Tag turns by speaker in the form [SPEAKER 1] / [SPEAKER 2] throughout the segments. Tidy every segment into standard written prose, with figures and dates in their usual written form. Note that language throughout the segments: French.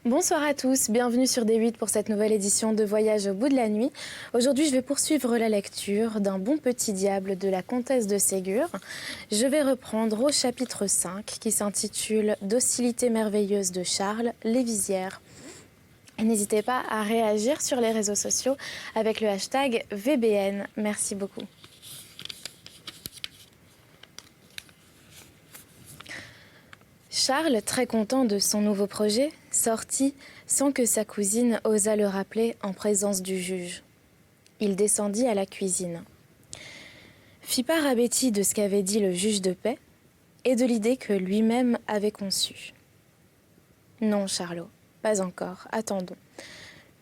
[SPEAKER 1] Bonsoir à tous, bienvenue sur D8 pour cette nouvelle édition de Voyage au bout de la nuit. Aujourd'hui, je vais poursuivre la lecture d'un Bon petit diable de la comtesse de Ségur. Je vais reprendre au chapitre 5 qui s'intitule Docilité merveilleuse de Charles, Lévisière. Et n'hésitez pas à réagir sur les réseaux sociaux avec le hashtag VBN. Merci beaucoup. Charles, très content de son nouveau projet, sortit sans que sa cousine osât le rappeler en présence du juge. Il descendit à la cuisine. Fit part à Betty de ce qu'avait dit le juge de paix et de l'idée que lui-même avait conçue. « Non, Charlot, pas encore, attendons.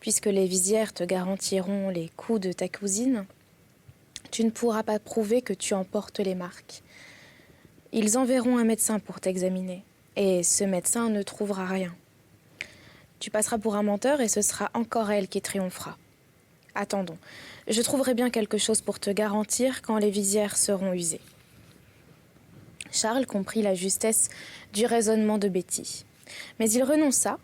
[SPEAKER 1] Puisque les visières te garantiront les coups de ta cousine, tu ne pourras pas prouver que tu en portes les marques. Ils enverront un médecin pour t'examiner. Et ce médecin ne trouvera rien. Tu passeras pour un menteur et ce sera encore elle qui triomphera. Attendons, je trouverai bien quelque chose pour te garantir quand les visières seront usées. » Charles comprit la justesse du raisonnement de Betty. Mais il renonça,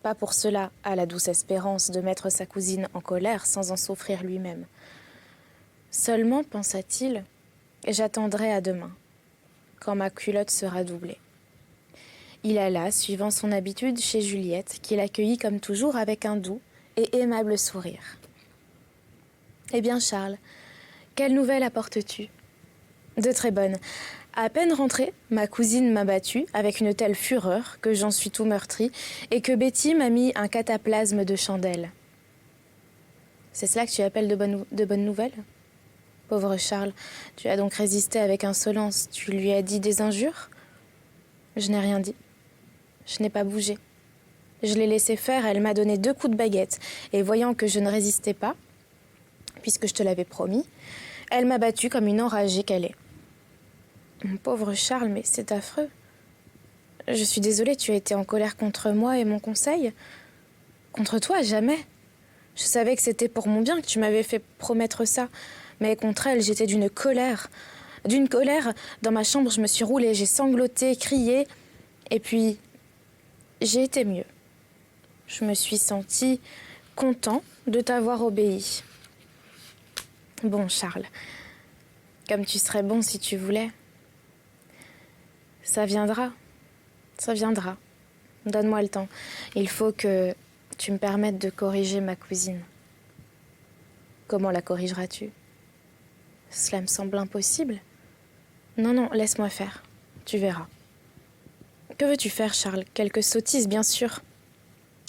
[SPEAKER 1] pas pour cela à la douce espérance de mettre sa cousine en colère sans en souffrir lui-même. Seulement, pensa-t-il, j'attendrai à demain, quand ma culotte sera doublée. Il alla, suivant son habitude, chez Juliette, qui l'accueillit comme toujours avec un doux et aimable sourire. « Eh bien, Charles, quelle nouvelle apportes-tu ?»« De très bonnes. À peine rentrée, ma cousine m'a battue avec une telle fureur que j'en suis tout meurtri et que Betty m'a mis un cataplasme de chandelle. »« C'est cela que tu appelles de bonnes nouvelles ? Pauvre Charles, tu as donc résisté avec insolence. Tu lui as dit des injures ? » ?»« Je n'ai rien dit. Je n'ai pas bougé. Je l'ai laissé faire, elle m'a donné 2 coups de baguette. Et voyant que je ne résistais pas, puisque je te l'avais promis, elle m'a battue comme une enragée qu'elle est. »« Mon pauvre Charles, mais c'est affreux. Je suis désolée, tu as été en colère contre moi et mon conseil. Contre toi, jamais. Je savais que c'était pour mon bien que tu m'avais fait promettre ça. Mais contre elle, j'étais d'une colère. D'une colère, dans ma chambre, je me suis roulée, j'ai sangloté, crié. Et puis, j'ai été mieux. Je me suis senti content de t'avoir obéi. Bon, Charles, comme tu serais bon si tu voulais. Ça viendra, ça viendra. Donne-moi le temps. Il faut que tu me permettes de corriger ma cousine. Comment la corrigeras-tu ? Cela me semble impossible. Non, laisse-moi faire. Tu verras. Que veux-tu faire, Charles ? Quelque sottise, bien sûr.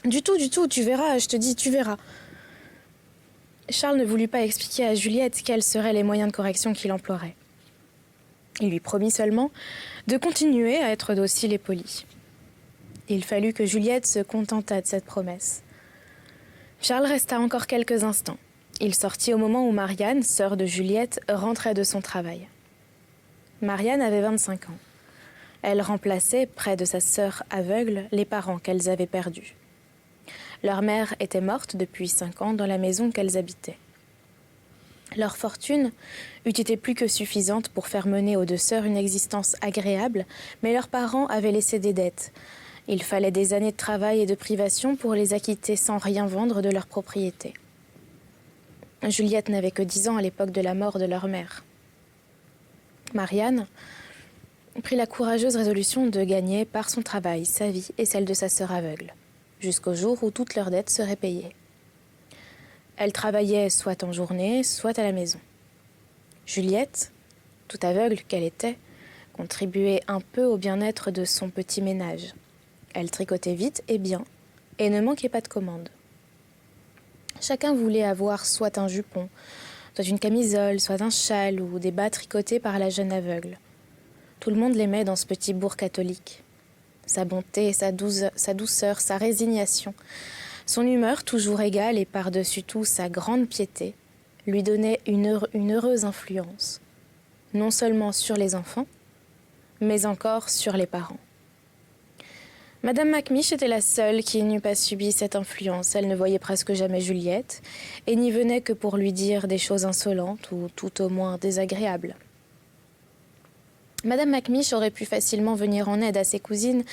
[SPEAKER 1] Du tout, tu verras, je te dis, tu verras. Charles ne voulut pas expliquer à Juliette quels seraient les moyens de correction qu'il emploierait. Il lui promit seulement de continuer à être docile et poli. Il fallut que Juliette se contentât de cette promesse. Charles resta encore quelques instants. Il sortit au moment où Marianne, sœur de Juliette, rentrait de son travail. Marianne avait 25 ans. Elle remplaçait, près de sa sœur aveugle, les parents qu'elles avaient perdus. Leur mère était morte depuis 5 ans dans la maison qu'elles habitaient. Leur fortune eût été plus que suffisante pour faire mener aux 2 sœurs une existence agréable, mais leurs parents avaient laissé des dettes. Il fallait des années de travail et de privation pour les acquitter sans rien vendre de leur propriété. Juliette n'avait que 10 ans à l'époque de la mort de leur mère. Marianne prit la courageuse résolution de gagner par son travail sa vie et celle de sa sœur aveugle, jusqu'au jour où toutes leurs dettes seraient payées. Elle travaillait soit en journée, soit à la maison. Juliette, tout aveugle qu'elle était, contribuait un peu au bien-être de son petit ménage. Elle tricotait vite et bien, et ne manquait pas de commandes. Chacun voulait avoir soit un jupon, soit une camisole, soit un châle ou des bas tricotés par la jeune aveugle. Tout le monde l'aimait dans ce petit bourg catholique. Sa bonté, sa douceur, sa résignation, son humeur toujours égale et par-dessus tout sa grande piété lui donnaient une heureuse influence, non seulement sur les enfants, mais encore sur les parents. Madame Macmiche était la seule qui n'eût pas subi cette influence. Elle ne voyait presque jamais Juliette et n'y venait que pour lui dire des choses insolentes ou tout au moins désagréables. Madame Macmiche aurait pu facilement venir en aide à ses cousines,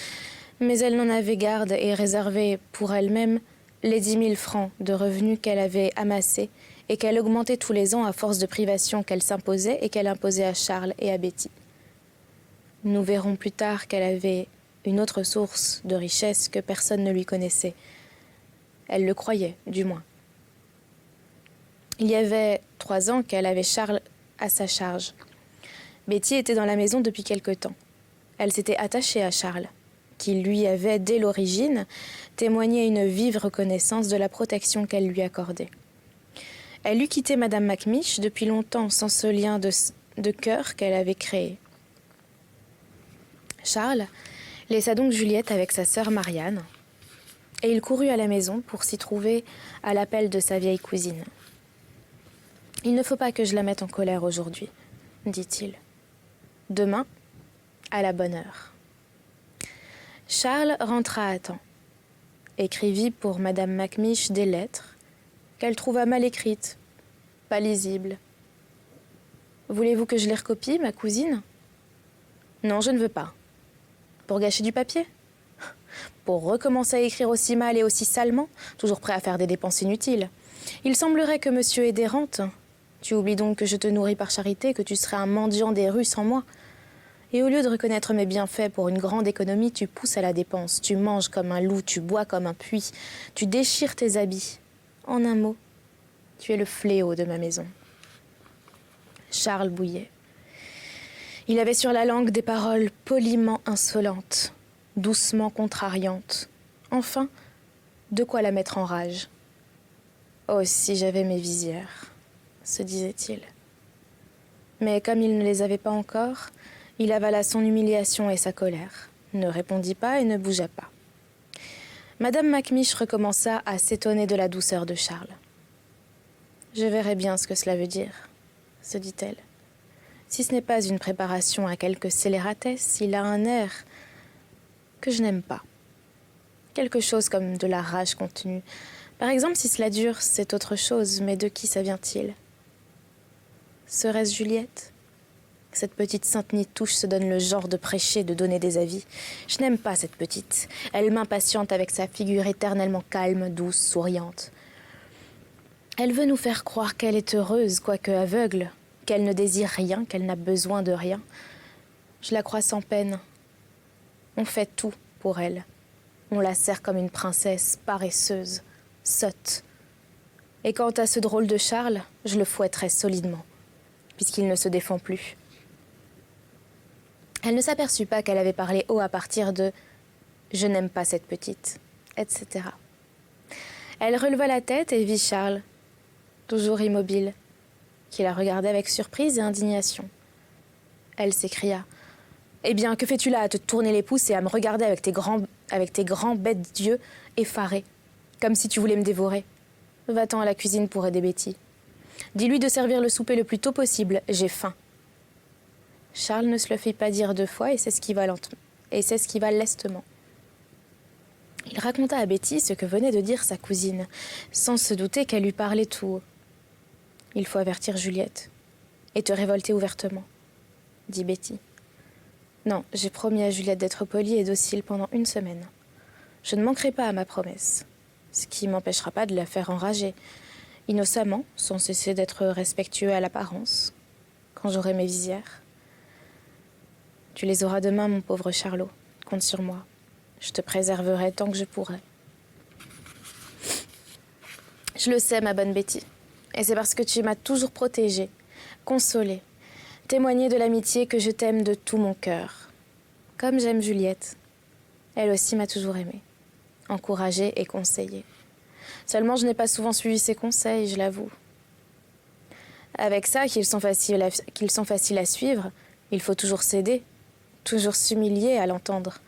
[SPEAKER 1] Mais elle n'en avait garde et réservait pour elle-même les 10 000 francs de revenus qu'elle avait amassés et qu'elle augmentait tous les ans à force de privations qu'elle s'imposait et qu'elle imposait à Charles et à Betty. Nous verrons plus tard qu'elle avait une autre source de richesse que personne ne lui connaissait. Elle le croyait, du moins. Il y avait 3 ans qu'elle avait Charles à sa charge. Betty était dans la maison depuis quelque temps. Elle s'était attachée à Charles, qui lui avait, dès l'origine, témoigné une vive reconnaissance de la protection qu'elle lui accordait. Elle eût quitté Madame Macmish depuis longtemps sans ce lien de cœur qu'elle avait créé. Charles laissa donc Juliette avec sa sœur Marianne, et il courut à la maison pour s'y trouver à l'appel de sa vieille cousine. « Il ne faut pas que je la mette en colère aujourd'hui, » dit-il. « Demain, à la bonne heure. » Charles rentra à temps, écrivit pour Madame Macmish des lettres qu'elle trouva mal écrites, pas lisibles. « Voulez-vous que je les recopie, ma cousine ? » ?»« Non, je ne veux pas. » »« Pour gâcher du papier ? » ?»« Pour recommencer à écrire aussi mal et aussi salement, toujours prêt à faire des dépenses inutiles. Il semblerait que monsieur ait des rentes. Tu oublies donc que je te nourris par charité, que tu serais un mendiant des rues sans moi. Et au lieu de reconnaître mes bienfaits pour une grande économie, tu pousses à la dépense. Tu manges comme un loup, tu bois comme un puits, tu déchires tes habits. En un mot, tu es le fléau de ma maison. Charles bouillait. Il avait sur la langue des paroles poliment insolentes, doucement contrariantes. Enfin, de quoi la mettre en rage. « Oh, si j'avais mes visières !» se disait-il. Mais comme il ne les avait pas encore, il avala son humiliation et sa colère, ne répondit pas et ne bougea pas. Madame Macmish recommença à s'étonner de la douceur de Charles. « Je verrai bien ce que cela veut dire, » se dit-elle. « Si ce n'est pas une préparation à quelque scélératesse, il a un air que je n'aime pas. Quelque chose comme de la rage contenue. Par exemple, si cela dure, c'est autre chose, mais de qui ça vient-il ? Serait-ce Juliette ? Cette petite sainte nitouche se donne le genre de prêcher, de donner des avis. Je n'aime pas cette petite. Elle m'impatiente avec sa figure éternellement calme, douce, souriante. Elle veut nous faire croire qu'elle est heureuse, quoique aveugle, qu'elle ne désire rien, qu'elle n'a besoin de rien. Je la crois sans peine. On fait tout pour elle. On la sert comme une princesse paresseuse, sotte. Et quant à ce drôle de Charles, je le fouetterai solidement, puisqu'il ne se défend plus. Elle ne s'aperçut pas qu'elle avait parlé haut à partir de « je n'aime pas cette petite », etc. Elle releva la tête et vit Charles, toujours immobile, qui la regardait avec surprise et indignation. Elle s'écria « Eh bien, que fais-tu là à te tourner les pouces et à me regarder avec tes grands bêtes d'yeux effarés, comme si tu voulais me dévorer ? Va-t'en à la cuisine pour aider Betty. Dis-lui de servir le souper le plus tôt possible, j'ai faim. » Charles ne se le fit pas dire 2 fois et s'esquiva lestement. Il raconta à Betty ce que venait de dire sa cousine, sans se douter qu'elle lui parlait tout haut. « Il faut avertir Juliette et te révolter ouvertement, » dit Betty. « Non, j'ai promis à Juliette d'être polie et docile pendant 1 semaine. Je ne manquerai pas à ma promesse, ce qui m'empêchera pas de la faire enrager, innocemment, sans cesser d'être respectueux à l'apparence, quand j'aurai mes visières. Tu les auras demain, mon pauvre Charlot. Compte sur moi. Je te préserverai tant que je pourrai. » « Je le sais, ma bonne Betty. Et c'est parce que tu m'as toujours protégée, consolée, témoigné de l'amitié que je t'aime de tout mon cœur. Comme j'aime Juliette. Elle aussi m'a toujours aimée, encouragée et conseillée. Seulement, je n'ai pas souvent suivi ses conseils, je l'avoue. Avec ça, qu'ils sont faciles à suivre, il faut toujours céder, toujours s'humilier à l'entendre.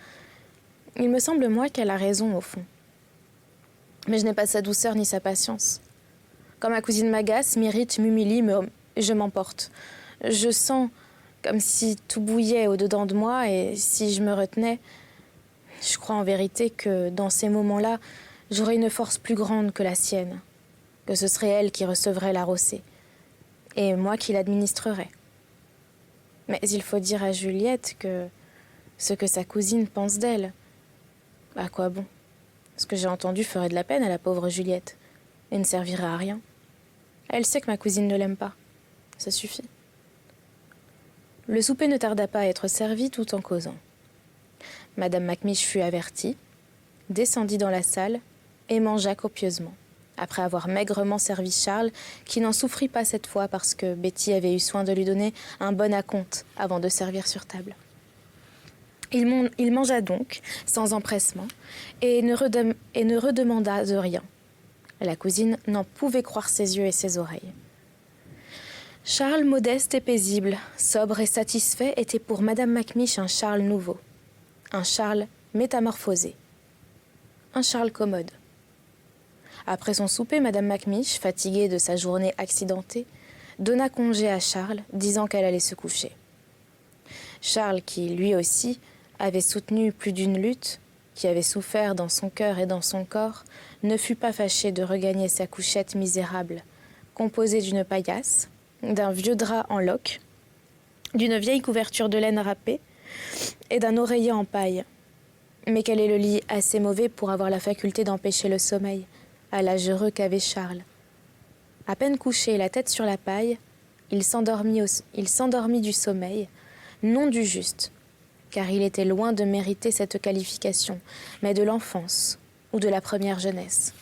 [SPEAKER 1] Il me semble, moi, qu'elle a raison, au fond. Mais je n'ai pas sa douceur ni sa patience. Quand ma cousine m'agace, m'irrite, m'humilie, je m'emporte. Je sens comme si tout bouillait au-dedans de moi, et si je me retenais, je crois en vérité que dans ces moments-là, j'aurais une force plus grande que la sienne, que ce serait elle qui recevrait la rossée, et moi qui l'administrerais. Mais il faut dire à Juliette que ce que sa cousine pense d'elle, À quoi bon? Ce que j'ai entendu ferait de la peine à la pauvre Juliette et ne servirait à rien. Elle sait que ma cousine ne l'aime pas. Ça suffit. Le souper ne tarda pas à être servi tout en causant. Madame Macmiche fut avertie, descendit dans la salle et mangea copieusement, après avoir maigrement servi Charles, qui n'en souffrit pas cette fois parce que Betty avait eu soin de lui donner un bon acompte avant de servir sur table. Il mangea donc, sans empressement, et ne redemanda de rien. La cousine n'en pouvait croire ses yeux et ses oreilles. Charles, modeste et paisible, sobre et satisfait, était pour Madame Macmiche un Charles nouveau, un Charles métamorphosé, un Charles commode. Après son souper, Madame Macmiche, fatiguée de sa journée accidentée, donna congé à Charles, disant qu'elle allait se coucher. Charles, qui, lui aussi, avait soutenu plus d'une lutte, qui avait souffert dans son cœur et dans son corps, ne fut pas fâché de regagner sa couchette misérable, composée d'une paillasse, d'un vieux drap en loques, d'une vieille couverture de laine râpée et d'un oreiller en paille. Mais quel est le lit assez mauvais pour avoir la faculté d'empêcher le sommeil, à l'âge heureux qu'avait Charles. À peine couché, la tête sur la paille, il s'endormit du sommeil, non du juste, car il était loin de mériter cette qualification, mais de l'enfance ou de la première jeunesse.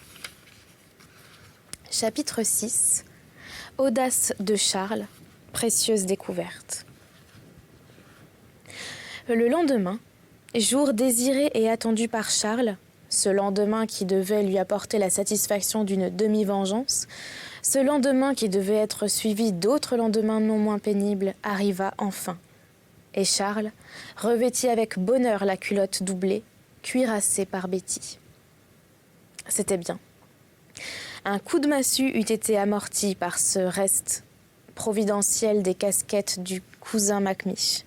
[SPEAKER 1] Chapitre 6. Audace de Charles, précieuse découverte. Le lendemain, jour désiré et attendu par Charles, ce lendemain qui devait lui apporter la satisfaction d'une demi-vengeance, ce lendemain qui devait être suivi d'autres lendemains non moins pénibles, arriva enfin. Et Charles revêtit avec bonheur la culotte doublée, cuirassée par Betty. C'était bien. Un coup de massue eût été amorti par ce reste providentiel des casquettes du cousin Macmiche.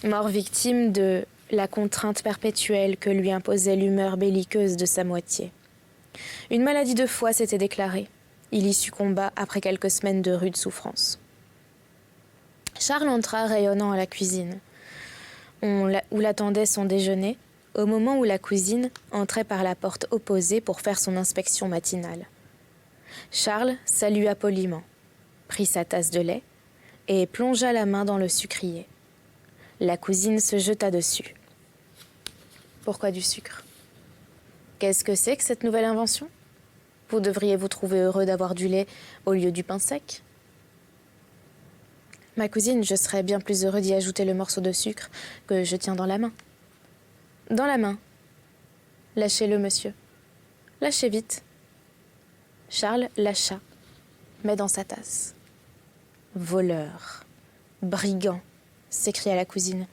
[SPEAKER 1] Mort victime de la contrainte perpétuelle que lui imposait l'humeur belliqueuse de sa moitié. Une maladie de foie s'était déclarée. Il y succomba après quelques semaines de rude souffrance. Charles entra rayonnant à la cuisine, où l'attendait son déjeuner, au moment où la cousine entrait par la porte opposée pour faire son inspection matinale. Charles salua poliment, prit sa tasse de lait et plongea la main dans le sucrier. La cousine se jeta dessus. Pourquoi du sucre? Qu'est-ce que c'est que cette nouvelle invention? Vous devriez vous trouver heureux d'avoir du lait au lieu du pain sec. Ma cousine, je serais bien plus heureux d'y ajouter le morceau de sucre que je tiens dans la main. Dans la main. Lâchez-le, monsieur. Lâchez vite. Charles lâcha, mais dans sa tasse. Voleur, brigand, s'écria la cousine.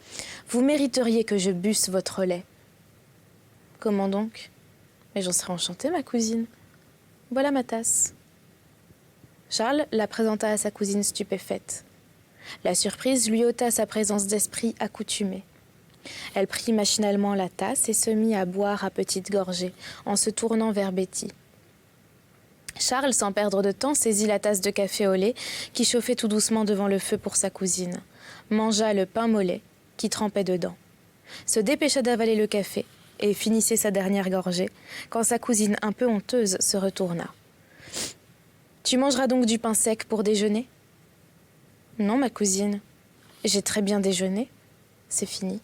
[SPEAKER 1] Vous mériteriez que je busse votre lait. Comment donc? Mais j'en serais enchantée, ma cousine. Voilà ma tasse. Charles la présenta à sa cousine stupéfaite. La surprise lui ôta sa présence d'esprit accoutumée. Elle prit machinalement la tasse et se mit à boire à petites gorgées, en se tournant vers Betty. Charles, sans perdre de temps, saisit la tasse de café au lait qui chauffait tout doucement devant le feu pour sa cousine, mangea le pain mollet qui trempait dedans, se dépêcha d'avaler le café et finissait sa dernière gorgée, quand sa cousine, un peu honteuse, se retourna. « Tu mangeras donc du pain sec pour déjeuner ?»« Non, ma cousine. J'ai très bien déjeuné. C'est fini. »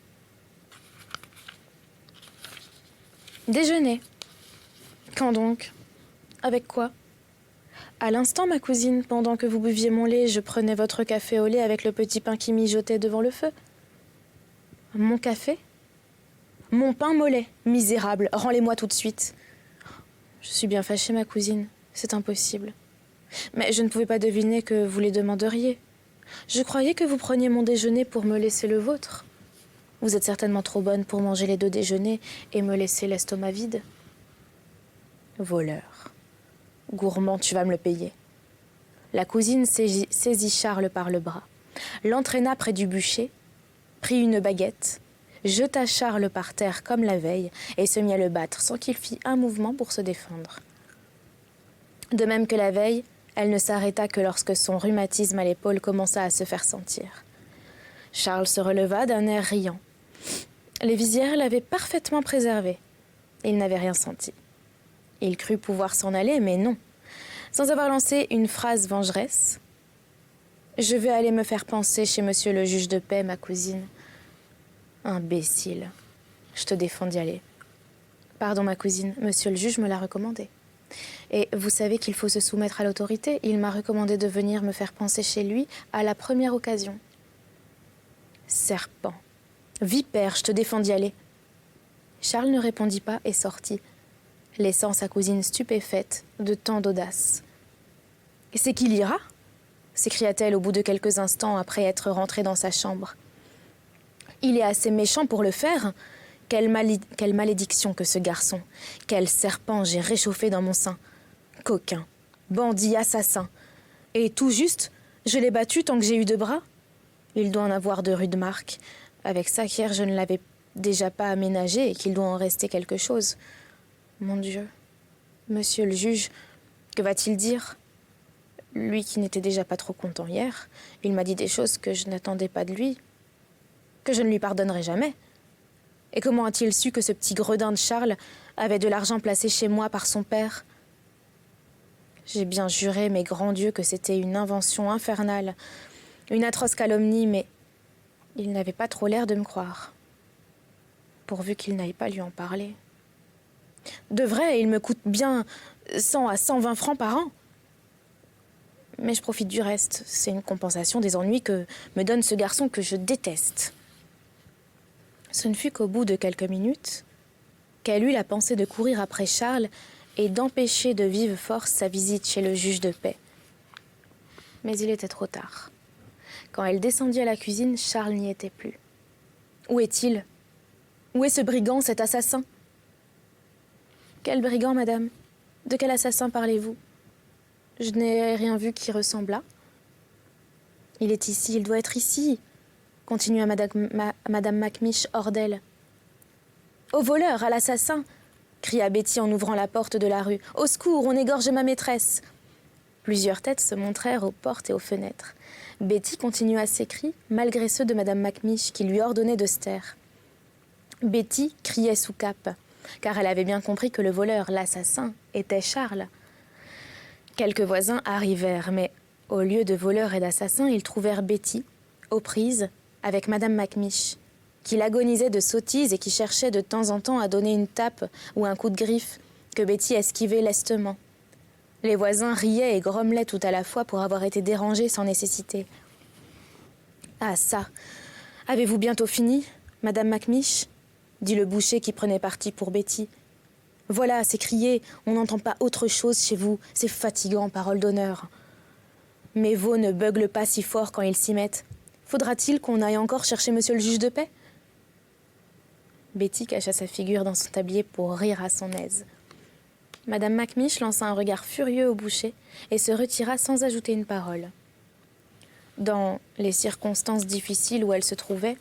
[SPEAKER 1] Déjeuner. Quand donc? Avec quoi? À l'instant, ma cousine, pendant que vous buviez mon lait, je prenais votre café au lait avec le petit pain qui mijotait devant le feu. Mon café? Mon pain mollet, misérable, rends-les-moi tout de suite. Je suis bien fâchée, ma cousine, c'est impossible. Mais je ne pouvais pas deviner que vous les demanderiez. Je croyais que vous preniez mon déjeuner pour me laisser le vôtre. Vous êtes certainement trop bonne pour manger les 2 déjeuners et me laisser l'estomac vide. Voleur. Gourmand, tu vas me le payer. La cousine saisit Charles par le bras, l'entraîna près du bûcher, prit une baguette, jeta Charles par terre comme la veille et se mit à le battre sans qu'il fît un mouvement pour se défendre. De même que la veille, elle ne s'arrêta que lorsque son rhumatisme à l'épaule commença à se faire sentir. Charles se releva d'un air riant. Les visières l'avaient parfaitement préservé. Il n'avait rien senti. Il crut pouvoir s'en aller, mais non. Sans avoir lancé une phrase vengeresse, « Je vais aller me faire panser chez monsieur le juge de paix, ma cousine. » Imbécile. Je te défends d'y aller. Pardon, ma cousine, monsieur le juge me l'a recommandé. Et vous savez qu'il faut se soumettre à l'autorité. Il m'a recommandé de venir me faire panser chez lui à la première occasion. Serpent. Vipère, je te défends d'y aller. Charles ne répondit pas et sortit, laissant sa cousine stupéfaite de tant d'audace. « C'est qu'il ira ?» s'écria-t-elle au bout de quelques instants après être rentrée dans sa chambre. « Il est assez méchant pour le faire. Quelle malédiction que ce garçon. Quel serpent j'ai réchauffé dans mon sein. Coquin, bandit, assassin. Et tout juste, je l'ai battu tant que j'ai eu deux bras. Il doit en avoir de rudes marques. Avec ça qu'hier je ne l'avais déjà pas aménagé et qu'il doit en rester quelque chose. Mon Dieu, monsieur le juge, que va-t-il dire ? Lui qui n'était déjà pas trop content hier, il m'a dit des choses que je n'attendais pas de lui, que je ne lui pardonnerai jamais. Et comment a-t-il su que ce petit gredin de Charles avait de l'argent placé chez moi par son père ? J'ai bien juré, mes grands dieux, que c'était une invention infernale, une atroce calomnie, mais il n'avait pas trop l'air de me croire. Pourvu qu'il n'aille pas lui en parler. De vrai, il me coûte bien 100 à 120 francs par an. Mais je profite du reste. C'est une compensation des ennuis que me donne ce garçon que je déteste. Ce ne fut qu'au bout de quelques minutes qu'elle eut la pensée de courir après Charles et d'empêcher de vive force sa visite chez le juge de paix. Mais il était trop tard. Quand elle descendit à la cuisine, Charles n'y était plus. Où est-il ? Où est ce brigand, cet assassin ? Quel brigand, madame ? De quel assassin parlez-vous ? Je n'ai rien vu qui ressemblât. Il est ici, il doit être ici, continua madame Macmish hors d'elle. Au voleur, à l'assassin, cria Betty en ouvrant la porte de la rue. Au secours, on égorge ma maîtresse. Plusieurs têtes se montrèrent aux portes et aux fenêtres. Betty continua ses cris, malgré ceux de madame Macmish qui lui ordonnait de se taire. Betty criait sous cape, car elle avait bien compris que le voleur, l'assassin, était Charles. Quelques voisins arrivèrent, mais au lieu de voleurs et d'assassins, ils trouvèrent Betty, aux prises, avec madame Macmish, qui l'agonisait de sottises et qui cherchait de temps en temps à donner une tape ou un coup de griffe que Betty esquivait lestement. Les voisins riaient et grommelaient tout à la fois pour avoir été dérangés sans nécessité. « Ah ça, avez-vous bientôt fini, madame Macmish ?» dit le boucher qui prenait parti pour Betty. « Voilà, c'est crié, on n'entend pas autre chose chez vous, c'est fatigant, parole d'honneur. Mes veaux ne beuglent pas si fort quand ils s'y mettent. Faudra-t-il qu'on aille encore chercher monsieur le juge de paix ?» Betty cacha sa figure dans son tablier pour rire à son aise. Madame Macmish lança un regard furieux au boucher et se retira sans ajouter une parole. Dans les circonstances difficiles où elle se trouvait,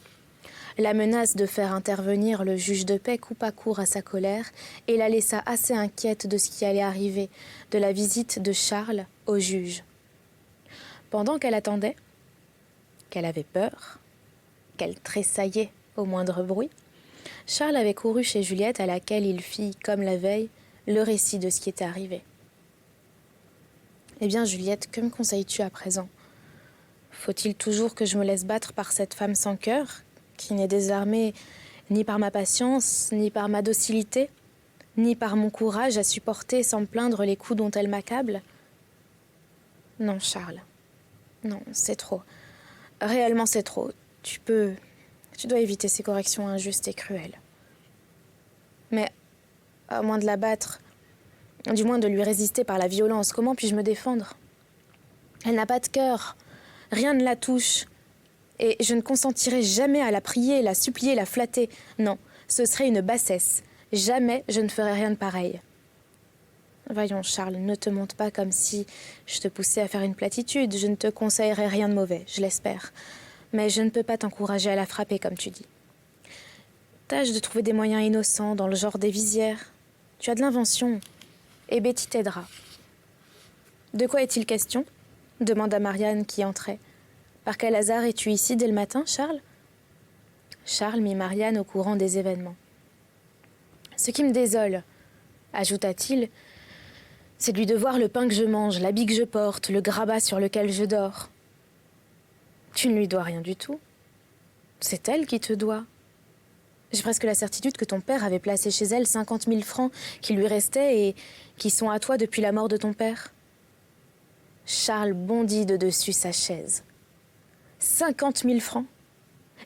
[SPEAKER 1] la menace de faire intervenir le juge de paix coupa court à sa colère et la laissa assez inquiète de ce qui allait arriver, de la visite de Charles au juge. Pendant qu'elle attendait, qu'elle avait peur, qu'elle tressaillait au moindre bruit, Charles avait couru chez Juliette à laquelle il fit, comme la veille, le récit de ce qui était arrivé. « Eh bien, Juliette, que me conseilles-tu à présent ? Faut-il toujours que je me laisse battre par cette femme sans cœur, qui n'est désarmée ni par ma patience, ni par ma docilité, ni par mon courage à supporter sans me plaindre les coups dont elle m'accable ? Non, Charles, non, c'est trop. Réellement, c'est trop. Tu dois éviter ces corrections injustes et cruelles. Mais, à moins de la battre, du moins de lui résister par la violence, comment puis-je me défendre ? Elle n'a pas de cœur, rien ne la touche, et je ne consentirai jamais à la prier, la supplier, la flatter. Non, ce serait une bassesse. Jamais je ne ferai rien de pareil. Voyons, Charles, ne te monte pas comme si je te poussais à faire une platitude. Je ne te conseillerais rien de mauvais, je l'espère. Mais je ne peux pas t'encourager à la frapper, comme tu dis. Tâche de trouver des moyens innocents, dans le genre des visières. Tu as de l'invention, et Betty t'aidera. De quoi est-il question ? Demanda Marianne qui entrait. Par quel hasard es-tu ici dès le matin, Charles ? Charles mit Marianne au courant des événements. « Ce qui me désole, ajouta-t-il, c'est de lui devoir le pain que je mange, l'habit que je porte, le grabat sur lequel je dors. Tu ne lui dois rien du tout. C'est elle qui te doit. J'ai presque la certitude que ton père avait placé chez elle 50 000 francs qui lui restaient et qui sont à toi depuis la mort de ton père. » Charles bondit de dessus sa chaise. 50 000 francs.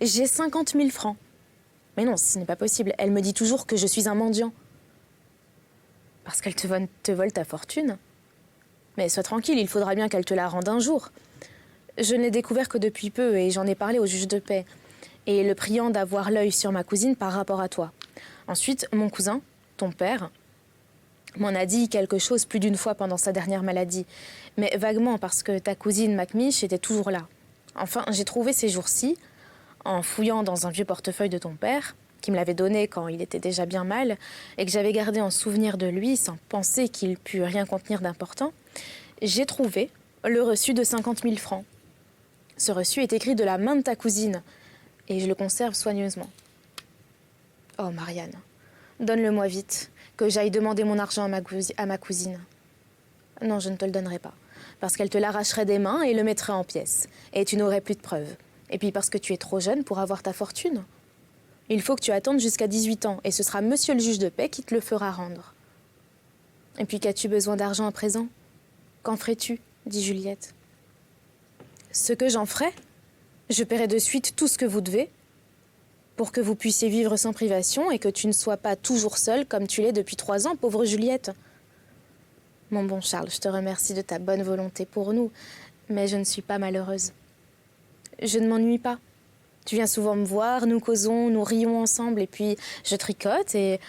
[SPEAKER 1] J'ai 50 000 francs. Mais non, ce n'est pas possible. Elle me dit toujours que je suis un mendiant. Parce qu'elle te vole ta fortune. Mais sois tranquille, il faudra bien qu'elle te la rende un jour. Je ne l'ai découvert que depuis peu et j'en ai parlé au juge de paix, et le priant d'avoir l'œil sur ma cousine par rapport à toi. Ensuite, mon cousin, ton père, m'en a dit quelque chose plus d'une fois pendant sa dernière maladie, mais vaguement parce que ta cousine Macmiche était toujours là. Enfin, j'ai trouvé ces jours-ci, en fouillant dans un vieux portefeuille de ton père, qui me l'avait donné quand il était déjà bien mal, et que j'avais gardé en souvenir de lui sans penser qu'il pût rien contenir d'important, j'ai trouvé le reçu de 50 000 francs. Ce reçu est écrit de la main de ta cousine, et je le conserve soigneusement. Oh, Marianne, donne-le-moi vite, que j'aille demander mon argent à ma cousine. Non, je ne te le donnerai pas, parce qu'elle te l'arracherait des mains et le mettrait en pièces, et tu n'aurais plus de preuves. Et puis parce que tu es trop jeune pour avoir ta fortune. Il faut que tu attendes jusqu'à 18 ans, et ce sera monsieur le juge de paix qui te le fera rendre. Et puis qu'as-tu besoin d'argent à présent? Qu'en ferais-tu? Dit Juliette. Ce que j'en ferai, je paierai de suite tout ce que vous devez, pour que vous puissiez vivre sans privation et que tu ne sois pas toujours seule comme tu l'es depuis 3 ans, pauvre Juliette. Mon bon Charles, je te remercie de ta bonne volonté pour nous, mais je ne suis pas malheureuse. Je ne m'ennuie pas. Tu viens souvent me voir, nous causons, nous rions ensemble, et puis je tricote et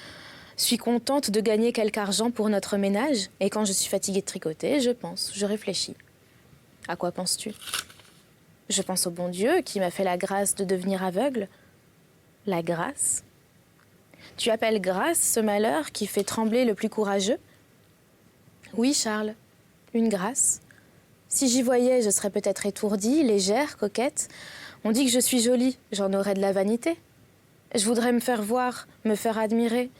[SPEAKER 1] suis contente de gagner quelque argent pour notre ménage. Et quand je suis fatiguée de tricoter, je pense, je réfléchis. À quoi penses-tu? Je pense au bon Dieu qui m'a fait la grâce de devenir aveugle. La grâce? Tu appelles grâce ce malheur qui fait trembler le plus courageux? Oui, Charles, une grâce. Si j'y voyais, je serais peut-être étourdie, légère, coquette. On dit que je suis jolie, j'en aurais de la vanité. Je voudrais me faire voir, me faire admirer,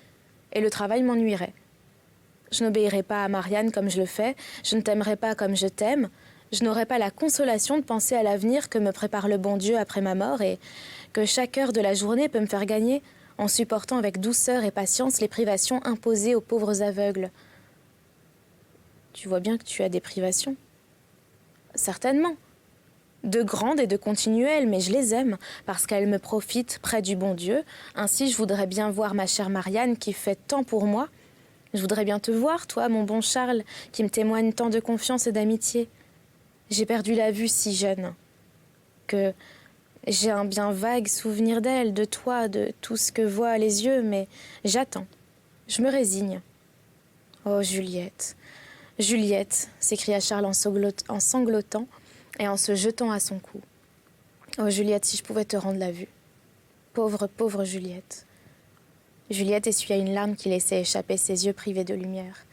[SPEAKER 1] et le travail m'ennuierait. Je n'obéirais pas à Marianne comme je le fais, je ne t'aimerais pas comme je t'aime, je n'aurais pas la consolation de penser à l'avenir que me prépare le bon Dieu après ma mort et que chaque heure de la journée peut me faire gagner en supportant avec douceur et patience les privations imposées aux pauvres aveugles. Tu vois bien que tu as des privations. Certainement. De grandes et de continuelles, mais je les aime, parce qu'elles me profitent près du bon Dieu. Ainsi, je voudrais bien voir ma chère Marianne, qui fait tant pour moi. Je voudrais bien te voir, toi, mon bon Charles, qui me témoigne tant de confiance et d'amitié. J'ai perdu la vue si jeune, que j'ai un bien vague souvenir d'elle, de toi, de tout ce que voient les yeux, mais j'attends, je me résigne. Oh, Juliette, Juliette, s'écria Charles en sanglotant et en se jetant à son cou. Oh, Juliette, si je pouvais te rendre la vue. Pauvre, pauvre Juliette. Juliette essuya une larme qui laissait échapper ses yeux privés de lumière.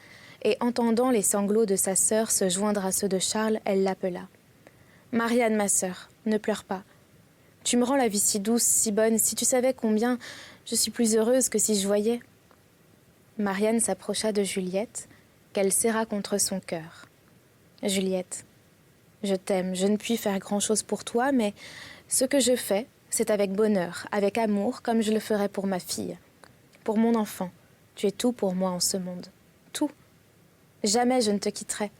[SPEAKER 1] Et entendant les sanglots de sa sœur se joindre à ceux de Charles, elle l'appela. « Marianne, ma sœur, ne pleure pas. Tu me rends la vie si douce, si bonne, si tu savais combien je suis plus heureuse que si je voyais. » Marianne s'approcha de Juliette, qu'elle serra contre son cœur. « Juliette, je t'aime, je ne puis faire grand-chose pour toi, mais ce que je fais, c'est avec bonheur, avec amour, comme je le ferais pour ma fille. Pour mon enfant, tu es tout pour moi en ce monde. Tout. Jamais je ne te quitterai.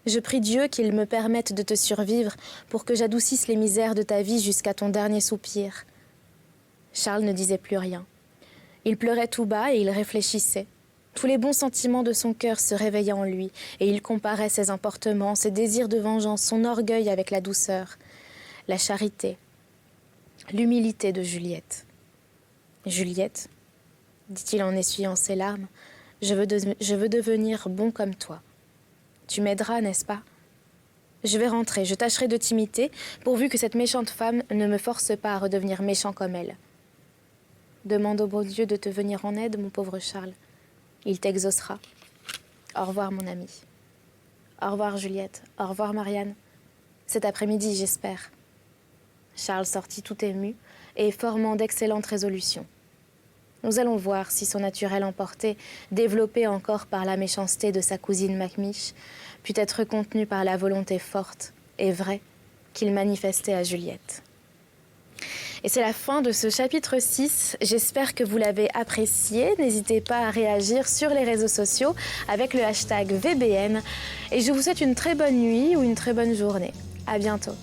[SPEAKER 1] Je prie Dieu qu'il me permette de te survivre pour que j'adoucisse les misères de ta vie jusqu'à ton dernier soupir. » Charles ne disait plus rien. Il pleurait tout bas et il réfléchissait. Tous les bons sentiments de son cœur se réveillaient en lui, et il comparait ses emportements, ses désirs de vengeance, son orgueil avec la douceur, la charité, l'humilité de Juliette. « Juliette, dit-il en essuyant ses larmes, je veux devenir bon comme toi. Tu m'aideras, n'est-ce pas? Je vais rentrer, je tâcherai de t'imiter, pourvu que cette méchante femme ne me force pas à redevenir méchant comme elle. Demande au bon Dieu de te venir en aide, mon pauvre Charles. Il t'exaucera. Au revoir, mon ami. Au revoir, Juliette. Au revoir, Marianne. Cet après-midi, j'espère. » Charles sortit tout ému, et formant d'excellentes résolutions. Nous allons voir si son naturel emporté, développé encore par la méchanceté de sa cousine Macmiche, put être contenu par la volonté forte et vraie qu'il manifestait à Juliette. Et c'est la fin de ce chapitre 6. J'espère que vous l'avez apprécié. N'hésitez pas à réagir sur les réseaux sociaux avec le hashtag VBN. Et je vous souhaite une très bonne nuit ou une très bonne journée. À bientôt.